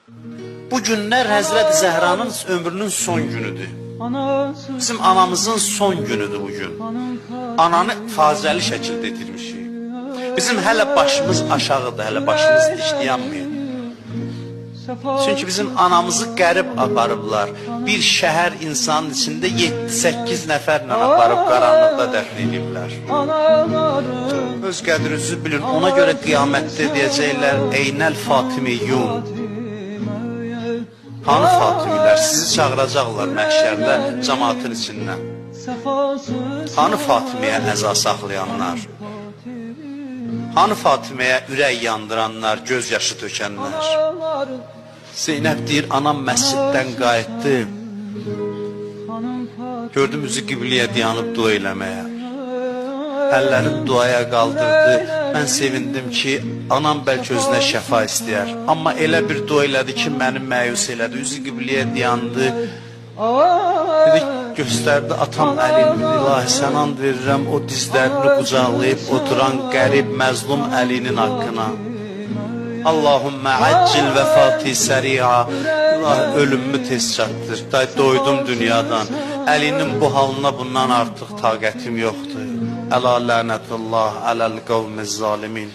Bu günlər Həzrət Zəhranın ömrünün son günüdür. Bizim anamızın son günüdür bugün. Ananı faciəli şəkildə itirmişik. Bizim hələ başımız aşağıdır, hələ başımız dişləyənməyir. Çünki bizim anamızı qərib aparıblar. Bir şəhər insanın içində 7-8 nəfərlə aparıb qaranlıqda dəfn ediblər. Öz qədrinizi bilin, ona görə qiyamətdə deyəcəklər, Eynəl Fatimiyyun. Hanı Fatimilər? Sizi çağıracaqlar məhşərdə cəmaatın içindən. Hanı Fatimiyə əza saxlayanlar? Hanı Fatiməyə ürək yandıranlar, göz yaşı tökənlər? Zeynəb deyir, anam məsciddən qayıtdı. Gördüm üzü qibliyə dayanıb dua eləməyə. Əllərim duaya qaldırdı. Mən sevindim ki, anam bəlkə özünə şəfa istəyər. Amma elə bir dua elədi ki, məni məyus elədi. Üzü qibliyə dayandı. Dedi, göstərdi atam əlini, ilahi sən and verirəm o dizlərini qucaqlayıb oturan qərib məzlum əlinin haqqına. Allahümmə əccil vəfati səri'a. İlahi ölümümü tez çatdır. Doydum dünyadan. Əlinin bu halına bundan artıq taqətim yoxdur. Əla lənətullah ələl qavmiz zalimin.